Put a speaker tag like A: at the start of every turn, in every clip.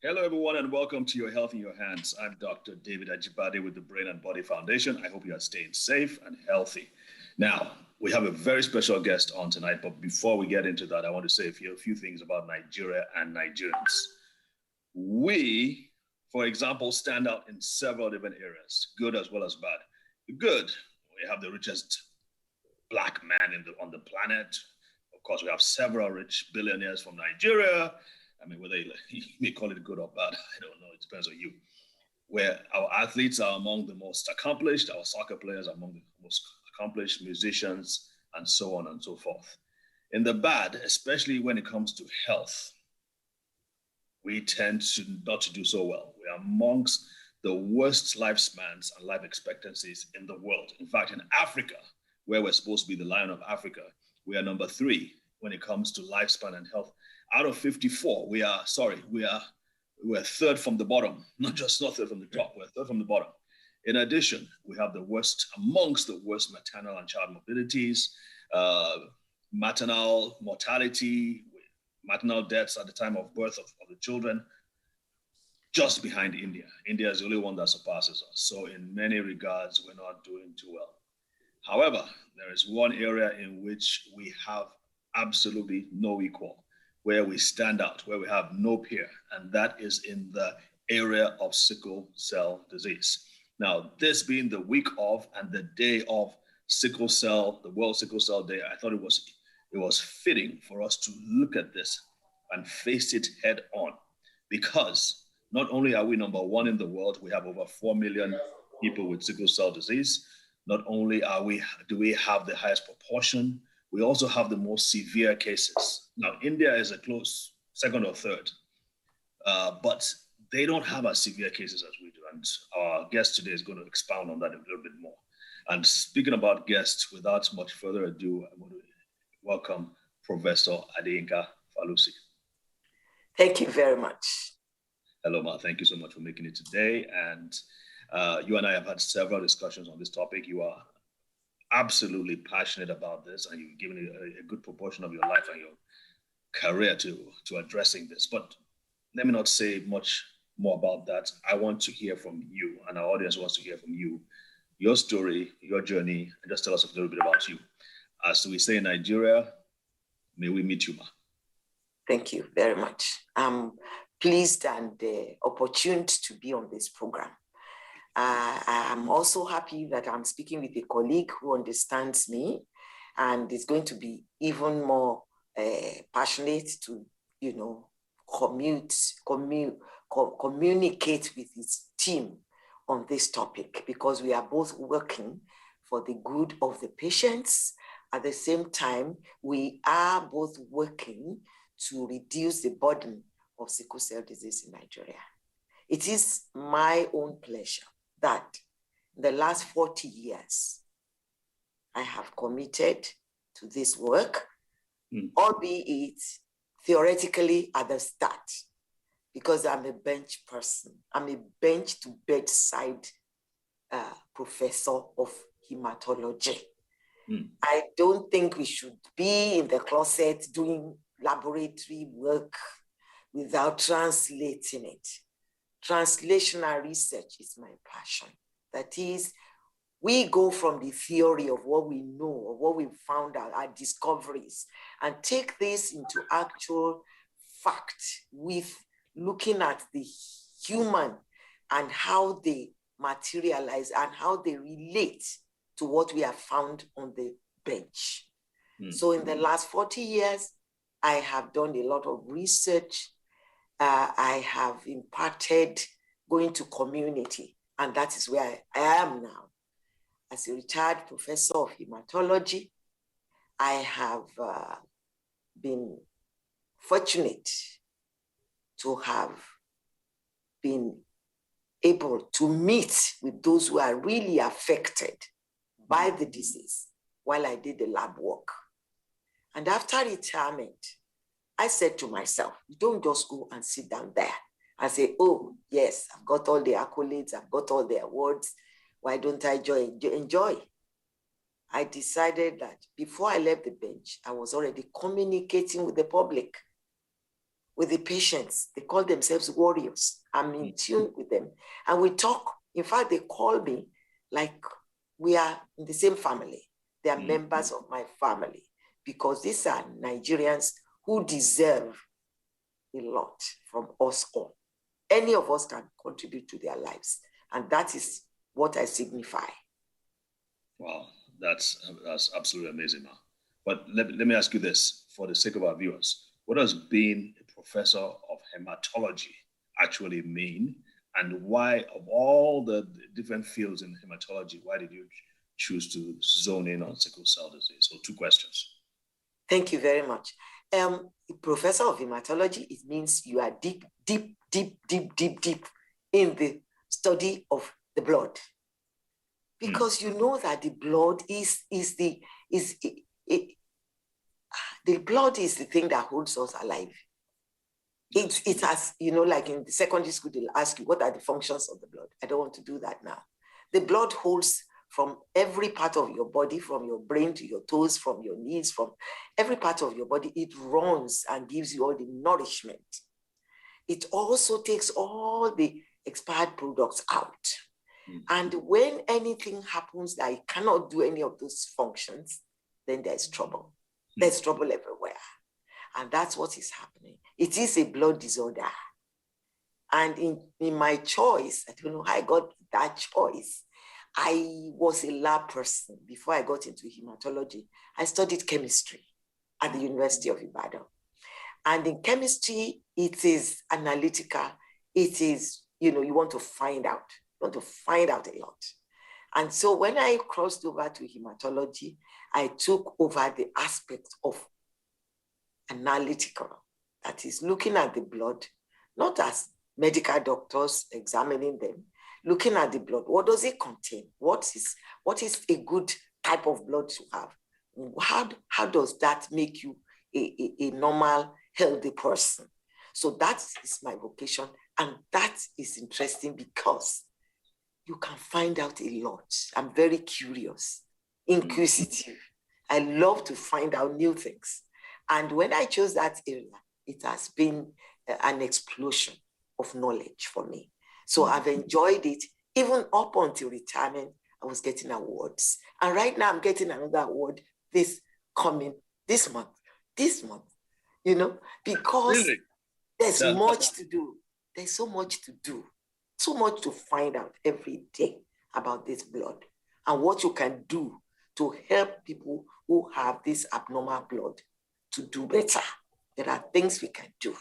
A: Hello, everyone, and welcome to Your Health in Your Hands. I'm Dr. David Ajibade with the Brain and Body Foundation. I hope you are staying safe and healthy. Now, we have a very special guest on tonight, but before we get into that, I want to say a few things about Nigeria and Nigerians. We, for example, stand out in several different areas, good as well as bad. Good, we have the richest Black man on the planet. Of course, we have several rich billionaires from Nigeria. I mean, whether you may call it good or bad, I don't know. It depends on you. Where our athletes are among the most accomplished, our soccer players are among the most accomplished, musicians, and so on and so forth. In the bad, especially when it comes to health, we tend to not to do so well. We are amongst the worst lifespans and life expectancies in the world. In fact, in Africa, where we're supposed to be the lion of Africa, we are number 3 when it comes to lifespan and health. Out of 54, we're third from the bottom, not third from the top, we're third from the bottom. In addition, we have amongst the worst maternal and child morbidities, maternal mortality, maternal deaths at the time of birth of the children, just behind India. India is the only one that surpasses us. So in many regards, we're not doing too well. However, there is one area in which we have absolutely no equal, where we stand out, where we have no peer, and that is in the area of sickle cell disease. Now, this being the week of and the day of sickle cell, the World Sickle Cell Day, I thought it was fitting for us to look at this and face it head on, because not only are we number 1 in the world, we have over 4 million people with sickle cell disease. Not only do we have the highest proportion, we also have the most severe cases. Now, India is a close second or third, but they don't have as severe cases as we do. And our guest today is going to expound on that a little bit more. And speaking about guests, without much further ado, I want to welcome Professor Adekunle Falusi.
B: Thank you very much.
A: Hello, Ma. Thank you so much for making it today. And you and I have had several discussions on this topic. You are absolutely passionate about this, and you've given a good proportion of your life and your career to addressing this. But let me not say much more about that. I want to hear from you, and our audience wants to hear from you, your story, your journey, and just tell us a little bit about you. As we say in Nigeria, may we meet you, Ma.
B: Thank you very much. I'm pleased and opportuned to be on this program. I'm also happy that I'm speaking with a colleague who understands me and is going to be even more passionate to, communicate with his team on this topic, because we are both working for the good of the patients. At the same time, we are both working to reduce the burden of sickle cell disease in Nigeria. It is my own pleasure that in the last 40 years, I have committed to this work, albeit theoretically at the start, because I'm a bench person. I'm a bench to bedside professor of hematology. I don't think we should be in the closet doing laboratory work without translating it. Translational research is my passion. That is, we go from the theory of what we know, of what we found out, our discoveries, and take this into actual fact with looking at the human and how they materialize and how they relate to what we have found on the bench. So in the last 40 years, I have done a lot of research. I have imparted going to community, and that is where I am now. As a retired professor of hematology, I have been fortunate to have been able to meet with those who are really affected by the disease while I did the lab work. And after retirement, I said to myself, don't just go and sit down there and say, oh, yes, I've got all the accolades, I've got all the awards. Why don't I enjoy? I decided that before I left the bench, I was already communicating with the public, with the patients. They call themselves warriors. I'm in tune with them. And we talk. In fact, they call me like we are in the same family. They are members of my family because these are Nigerians who deserve a lot from us all. Any of us can contribute to their lives. And that is what I signify.
A: Wow, that's absolutely amazing, Ma. But let me ask you this for the sake of our viewers. What does being a professor of hematology actually mean? And why, of all the different fields in hematology, why did you choose to zone in on sickle cell disease? So 2 questions.
B: Thank you very much. Professor of hematology, it means you are deep in the study of the blood. Because you know that the blood the blood is the thing that holds us alive. It has, like in the secondary school, they'll ask you, what are the functions of the blood? I don't want to do that now. The blood holds from every part of your body, from your brain to your toes, from your knees, from every part of your body. It runs and gives you all the nourishment. It also takes all the expired products out. And when anything happens that it cannot do any of those functions, then there's trouble. There's trouble everywhere. And that's what is happening. It is a blood disorder. And in my choice, I don't know how I got that choice. I was a lab person before I got into hematology. I studied chemistry at the University of Ibadan. And in chemistry, it is analytical. It is, you want to find out. You want to find out a lot. And so when I crossed over to hematology, I took over the aspect of analytical, that is looking at the blood, not as medical doctors examining them, looking at the blood. What does it contain? What is a good type of blood to have? How does that make you a normal, healthy person? So that is my vocation. And that is interesting because you can find out a lot. I'm very curious, inquisitive. I love to find out new things. And when I chose that area, it has been an explosion of knowledge for me. So I've enjoyed it. Even up until retirement, I was getting awards. And right now I'm getting another award this month, because
A: Really?
B: there's much to do. There's so much to do, so much to find out every day about this blood and what you can do to help people who have this abnormal blood to do better. There are things we can do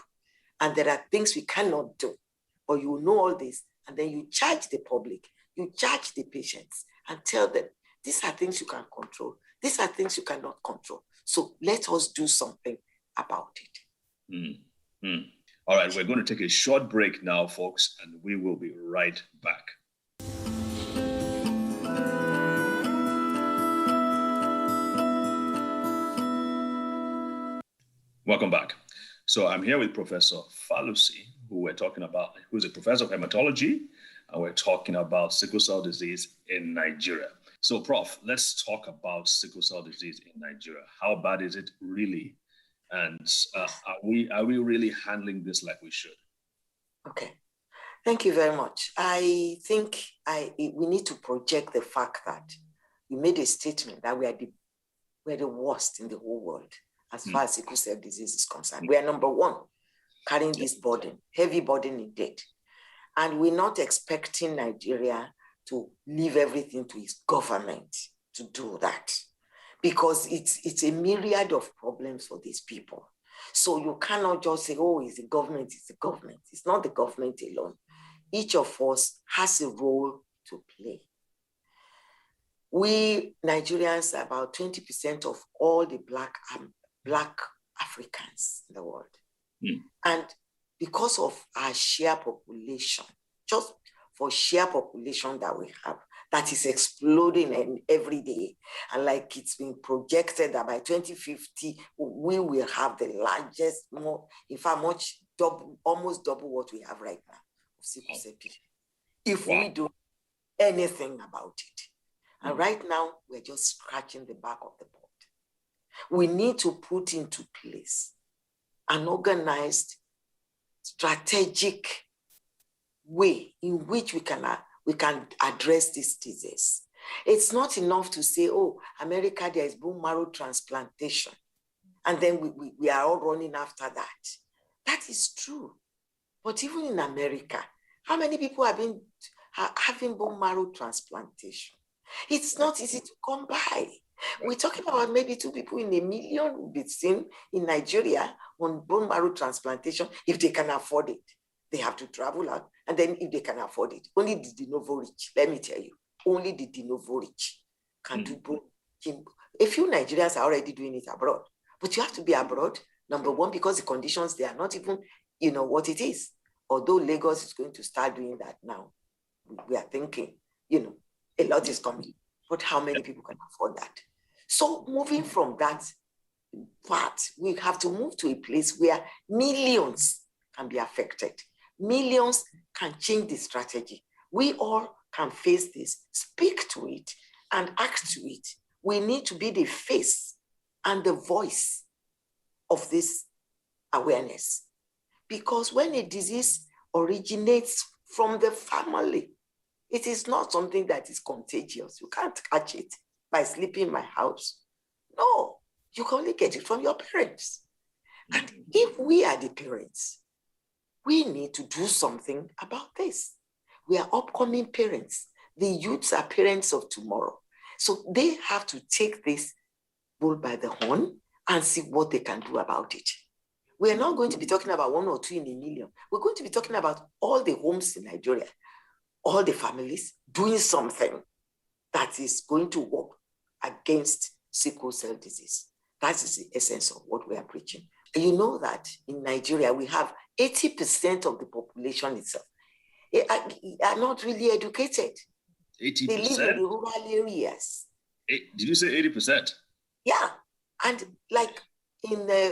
B: and there are things we cannot do. But you know all this and then you charge the public, you charge the patients and tell them, these are things you can control. These are things you cannot control. So let us do something about it.
A: All right, we're going to take a short break now, folks, and we will be right back. Welcome back. So I'm here with Professor Falusi, who's a professor of hematology, and we're talking about sickle cell disease in Nigeria. So, Prof, let's talk about sickle cell disease in Nigeria. How bad is it really? And are we really handling this like we should?
B: Okay, thank you very much. I think we need to project the fact that you made a statement that we're the worst in the whole world as far as sickle cell disease is concerned. We are number 1, carrying this burden, heavy burden indeed. And we're not expecting Nigeria to leave everything to its government to do that, because it's a myriad of problems for these people. So you cannot just say, oh, it's the government, it's the government. It's not the government alone. Each of us has a role to play. We Nigerians are about 20% of all the Black Africans in the world. And because of our sheer population, just for sheer population that we have, that is exploding every day. And like it's been projected that by 2050, we will have the largest, in fact, almost double what we have right now of sickle cell patients, if we do anything about it. And right now, we're just scratching the back of the board. We need to put into place an organized, strategic way in which we can address this disease. It's not enough to say, oh, America, there is bone marrow transplantation, and then we are all running after that. That is true. But even in America, how many people have been having bone marrow transplantation? It's not easy to come by. We're talking about maybe 2 people in a million will be seen in Nigeria on bone marrow transplantation if they can afford it. They have to travel out, and then if they can afford it, only the de novo rich, let me tell you, only the de novo rich can do bone. A few Nigerians are already doing it abroad, but you have to be abroad, number one, because the conditions, they are not even, what it is. Although Lagos is going to start doing that now, we are thinking, a lot is coming, but how many people can afford that? So moving from that part, we have to move to a place where millions can be affected. Millions can change the strategy. We all can face this, speak to it, and act to it. We need to be the face and the voice of this awareness. Because when a disease originates from the family, it is not something that is contagious. You can't catch it by sleeping in my house. No, you can only get it from your parents. And if we are the parents, we need to do something about this. We are upcoming parents. The youths are parents of tomorrow. So they have to take this bull by the horn and see what they can do about it. We are not going to be talking about 1 or 2 in a million. We're going to be talking about all the homes in Nigeria, all the families doing something that is going to work against sickle cell disease. That is the essence of what we are preaching. You know that in Nigeria, we have 80% of the population itself are not really educated.
A: 80%?
B: They live in the rural areas.
A: Did you say 80%?
B: Yeah. And like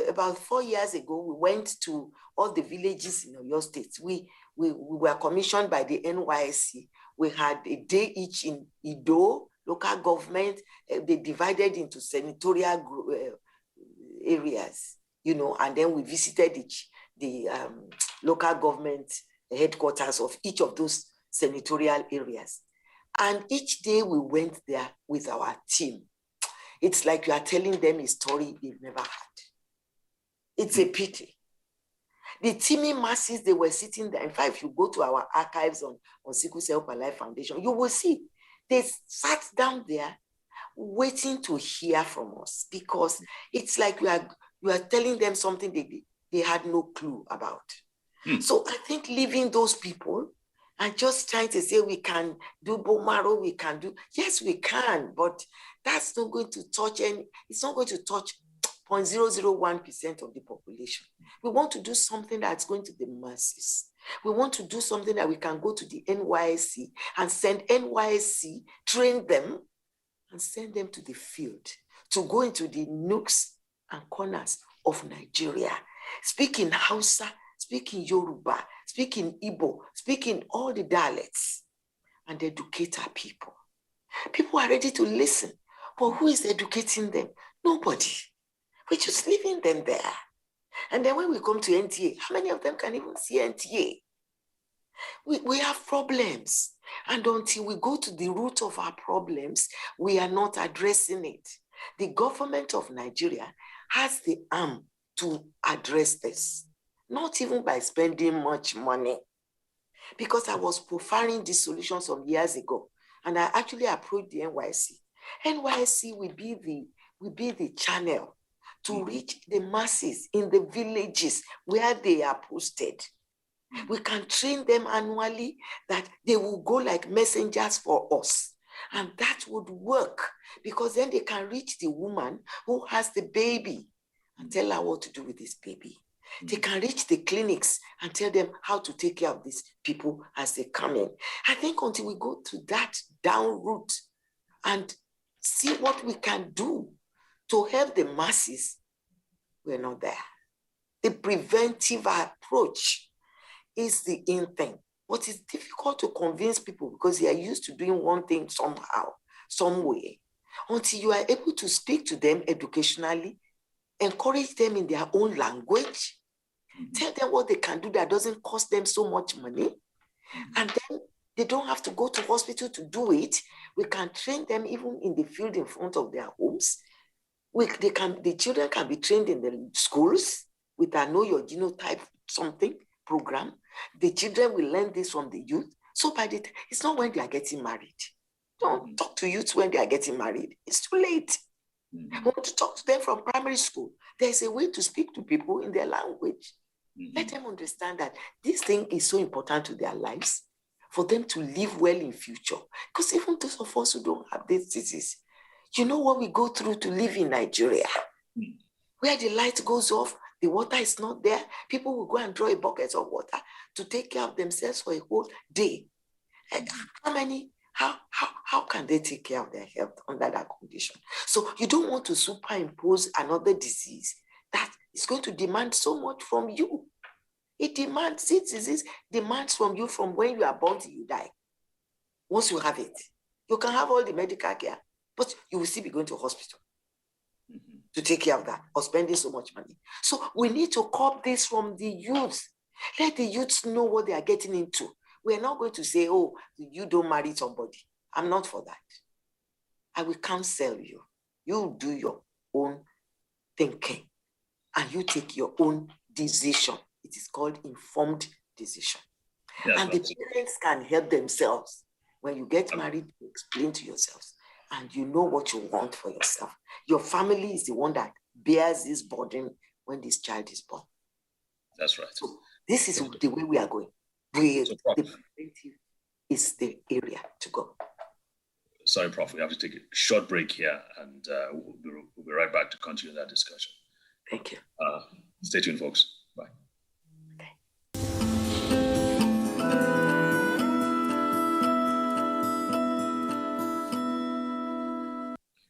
B: about 4 years ago, we went to all the villages in Oyo State. We were commissioned by the NYSC. We had a day each in Ido, local government. They divided into senatorial areas, and then we visited the local government headquarters of each of those senatorial areas. And each day we went there with our team. It's like you are telling them a story they've never had. It's a pity. The teeming masses, they were sitting there. In fact, if you go to our archives on Sickle Cell for Life Foundation, you will see they sat down there waiting to hear from us, because it's like you are telling them something they had no clue about. So I think leaving those people and just trying to say we can do bone marrow, we can do, yes, we can, but that's not going to touch it's not going to touch 0.001% of the population. We want to do something that's going to the masses. We want to do something that we can go to the NYSC and send NYSC, train them, and send them to the field to go into the nooks and corners of Nigeria, speaking Hausa, speaking Yoruba, speaking Igbo, speaking all the dialects, and educate our people. People are ready to listen, but who is educating them? Nobody. We're just leaving them there. And then when we come to NTA, how many of them can even see NTA? We have problems. And until we go to the root of our problems, we are not addressing it. The government of Nigeria has the arm to address this, not even by spending much money. Because I was profiling this solution some years ago, and I actually approached the NYSC. NYSC will be the channel to reach the masses in the villages where they are posted. We can train them annually that they will go like messengers for us. And that would work, because then they can reach the woman who has the baby and tell her what to do with this baby. They can reach the clinics and tell them how to take care of these people as they come in. I think until we go to that down route and see what we can do to help the masses, we're not there. The preventive approach is the in thing. But it's difficult to convince people because they are used to doing one thing somehow, some way. Until you are able to speak to them educationally, encourage them in their own language, tell them what they can do that doesn't cost them so much money, and then they don't have to go to hospital to do it. We can train them even in the field in front of their homes. The children can be trained in the schools with a Know Your Genotype something program. The children will learn this from the youth. So it's not when they are getting married. Don't talk to youths when they are getting married. It's too late. We want to talk to them from primary school. There's a way to speak to people in their language. Let them understand that this thing is so important to their lives for them to live well in future. Because even those of us who don't have this disease, you know what we go through to live in Nigeria, where the light goes off, the water is not there. People will go and draw a bucket of water to take care of themselves for a whole day. And how can they take care of their health under that condition? So you don't want to superimpose another disease that is going to demand so much from you. This disease demands from you from when you are born till you die. Once you have it, you can have all the medical care, but you will still be going to hospital to take care of that or spending so much money. So we need to curb this from the youth. Let the youths know what they are getting into. We're not going to say, oh, you don't marry somebody. I'm not for that. I will counsel you. You do your own thinking and you take your own decision. It is called informed decision. Yes, and the parents can help themselves. When you get married, you explain to yourselves and you know what you want for yourself. Your family is the one that bears this burden when this child is born.
A: That's right.
B: So this is the way we are going. The preventive is the area to go.
A: Sorry, Prof, we have to take a short break here and we'll be right back to continue that discussion.
B: Thank you.
A: Stay tuned, folks. Bye.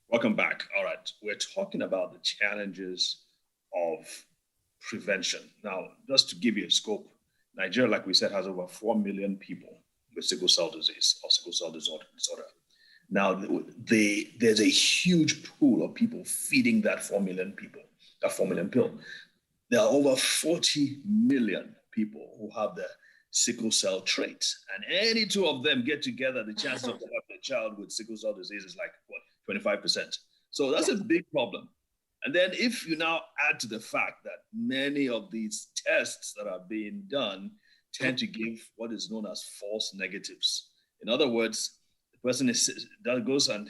A: Welcome back. All right, we're talking about the challenges of prevention. Now, just to give you a scope, Nigeria, like we said, has over 4 million people with sickle cell disease or sickle cell disorder. Now, there's a huge pool of people feeding that 4 million people, that 4 million pill. There are over 40 million people who have the sickle cell trait. And any two of them get together, the chances of having a child with sickle cell disease is like, what, 25%. So that's a big problem. And then if you now add to the fact that many of these tests that are being done tend to give what is known as false negatives. In other words, the person that goes and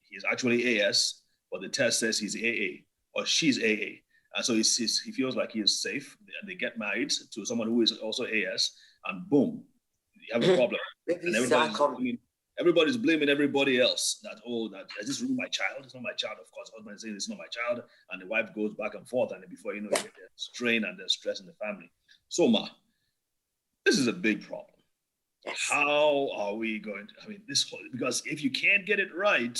A: he's actually AS, but the test says he's AA or she's AA. And so he feels like he is safe, and they get married to someone who is also AS, and boom, you have a problem. And everybody's blaming everybody else that, is this really my child? It's not my child. Of course, the husband is saying it's not my child. And the wife goes back and forth. And before you know it, there's strain and there's stress in the family. So, this is a big problem. Yes. How are we going to, because if you can't get it right,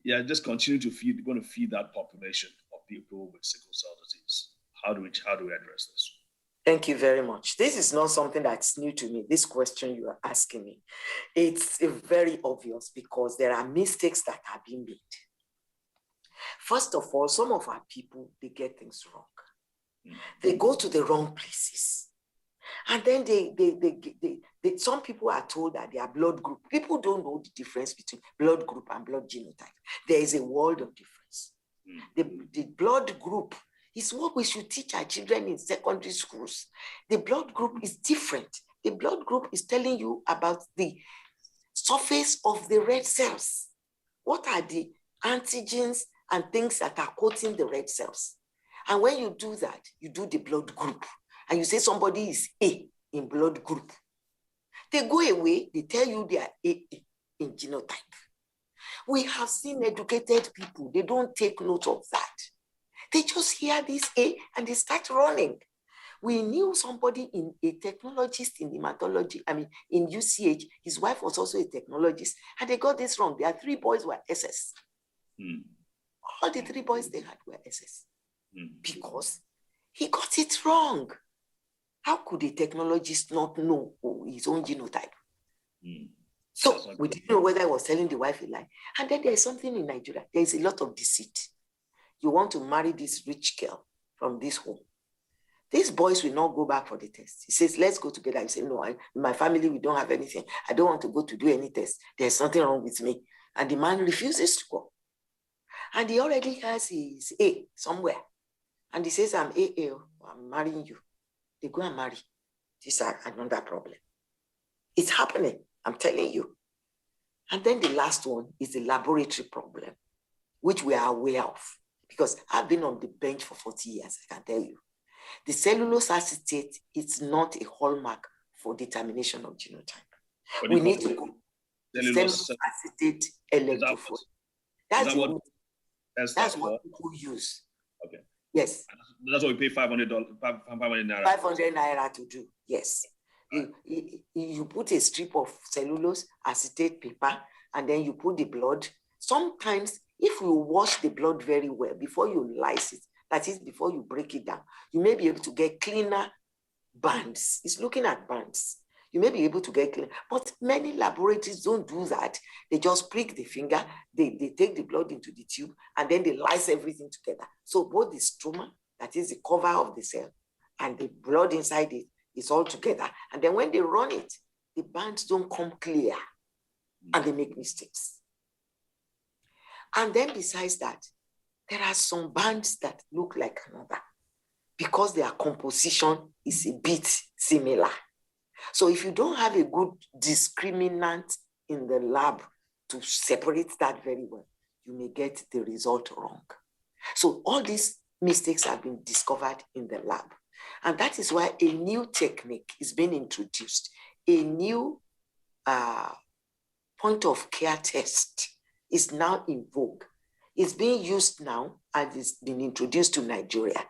A: just continue to going to feed that population of people with sickle cell disease. How do we address this?
B: Thank you very much. This is not something that's new to me, this question you are asking me. It's very obvious because there are mistakes that are being made. First of all, some of our people, they get things wrong. They go to the wrong places. And then some people are told that they are blood group. People don't know the difference between blood group and blood genotype. There is a world of difference. The blood group is what we should teach our children in secondary schools. The blood group is different. The blood group is telling you about the surface of the red cells. What are the antigens and things that are coating the red cells? And when you do that, you do the blood group. And you say somebody is A in blood group. They go away, they tell you they are A in genotype. We have seen educated people, they don't take note of that. They just hear this A and they start running. We knew somebody a technologist in hematology, in UCH, his wife was also a technologist, and they got this wrong. Their 3 boys were SS. All the 3 boys they had were SS because he got it wrong. How could a technologist not know his own genotype? So we didn't know whether he was telling the wife a lie. And then there's something in Nigeria. There's a lot of deceit. You want to marry this rich girl from this home. These boys will not go back for the test. He says, let's go together. You say, no, in my family, we don't have anything. I don't want to go to do any test. There's something wrong with me. And the man refuses to go. And he already has his A somewhere. And he says, I'm AA, I'm marrying you. They go and marry. This is another problem. It's happening, I'm telling you. And then the last one is the laboratory problem, which we are aware of. Because I've been on the bench for 40 years, I can tell you. The cellulose acetate is not a hallmark for determination of genotype. We need to go cellulose acetate electrophoresis. That's what people use.
A: Okay.
B: Yes.
A: That's what we pay $500 naira.
B: 500 naira to do. Yes. You put a strip of cellulose acetate paper and then you put the blood. Sometimes, if you wash the blood very well before you lyse it, that is, before you break it down, you may be able to get cleaner bands. It's looking at bands. You may be able to get cleaner, but many laboratories don't do that. They just prick the finger, they take the blood into the tube, and then they lyse everything together. So both the stroma, that is the cover of the cell, and the blood inside it is all together. And then when they run it, the bands don't come clear, and they make mistakes. And then besides that, there are some bands that look like another because their composition is a bit similar. So if you don't have a good discriminant in the lab to separate that very well, you may get the result wrong. So all these mistakes have been discovered in the lab. And that is why a new technique is being introduced. A new point of care test is now in vogue. It's being used now and it's been introduced to Nigeria.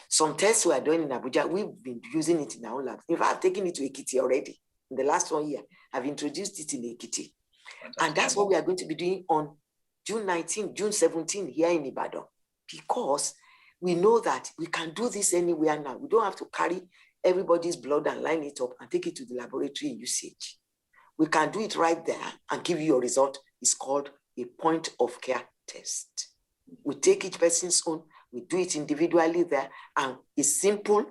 B: Some tests we are doing in Abuja, we've been using it in our labs. In fact, I've taken it to Ekiti already. In the last 1 year, I've introduced it in Ekiti. And that's what we are going to be doing on June 19, June 17 here in Ibadan. Because we know that we can do this anywhere now. We don't have to carry everybody's blood and line it up and take it to the laboratory in UCH. We can do it right there and give you your result. It's called a point of care test. We take each person's own, we do it individually there, and it's simple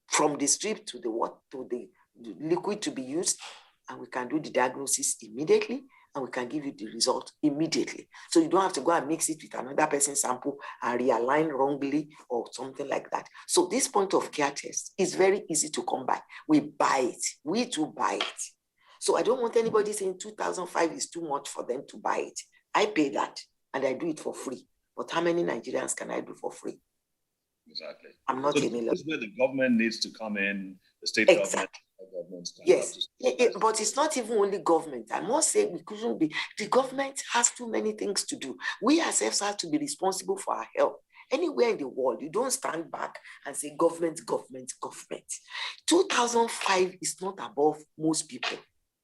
B: from the strip to the liquid to be used, and we can do the diagnosis immediately, and we can give you the result immediately. So you don't have to go and mix it with another person's sample and realign wrongly or something like that. So this point of care test is very easy to come by. We buy it. We too buy it. So I don't want anybody saying 2005 is too much for them to buy it. I pay that and I do it for free. But how many Nigerians can I do for free?
A: Exactly.
B: I'm not a million.
A: This is where the government needs to come in, the state
B: government. Yes,
A: but
B: it's not even only government. I must say we couldn't be. The government has too many things to do. We ourselves have to be responsible for our health. Anywhere in the world, you don't stand back and say government. 2005 is not above most people.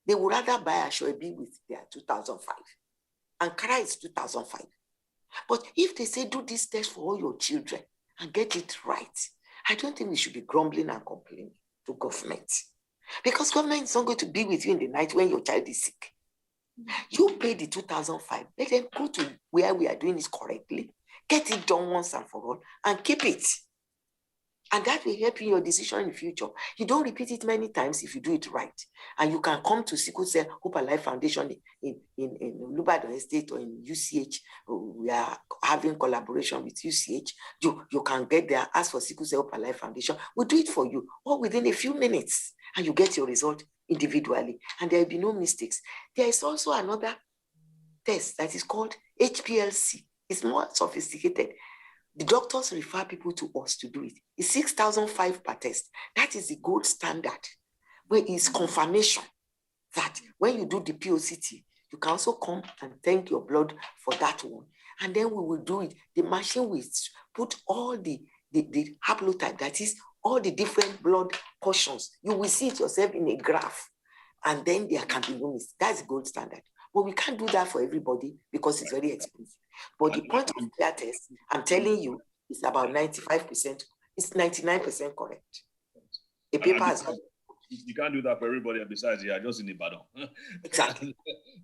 B: They would rather buy a Shoebi with their 2005. Ankara is 2005. But if they say do this test for all your children and get it right, I don't think we should be grumbling and complaining to government. Because government is not going to be with you in the night when your child is sick. You pay the 2005, let them go to where we are doing this correctly, get it done once and for all, and keep it. And that will help you in your decision in the future. You don't repeat it many times if you do it right. And you can come to Sickle Cell Hope and Life Foundation in Lubadon Estate or in UCH. We are having collaboration with UCH. You can get there, ask for Sickle Cell Hope and Life Foundation. We'll do it for you all within a few minutes. And you get your result individually. And there will be no mistakes. There is also another test that is called HPLC. It's more sophisticated. The doctors refer people to us to do it. It's 6,005 per test. That is the gold standard, where it's confirmation that when you do the POCT, you can also come and thank your blood for that one. and then we will do it. The machine will put all the haplotype, that is all the different blood portions. You will see it yourself in a graph, and then there can be no mistake. That's the gold standard. But we can't do that for everybody because it's very expensive. But the point of clear test, I'm telling you, is about 95%. It's 99% correct. A paper has.
A: You can't do that for everybody, and besides, you are just in Ibadan.
B: Exactly.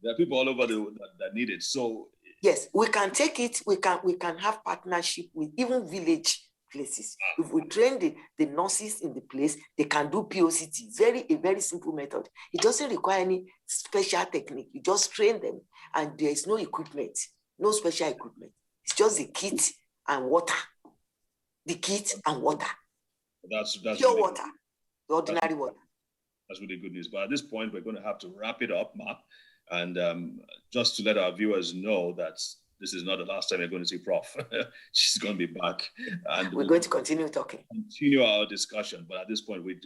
A: There are people all over that need it. So
B: yes, we can take it. We can have partnership with even village places. If we train the nurses in the place, they can do POCT. A very simple method. It doesn't require any special technique. You just train them, and there is no equipment, no special equipment. It's just the kit and water. The kit and water.
A: That's
B: pure
A: really
B: water, the ordinary water.
A: That's really good news. But at this point, we're going to have to wrap it up, Ma. And just to let our viewers know that this is not the last time you're going to see Prof. She's going to be back. And
B: we're going to continue talking.
A: Continue our discussion. But at this point, we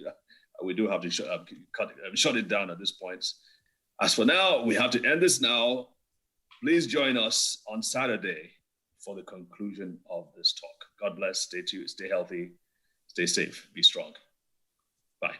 A: do have to shut it down at this point. As for now, we have to end this now. Please join us on Saturday for the conclusion of this talk. God bless. Stay tuned. Stay healthy. Stay safe. Be strong. Bye.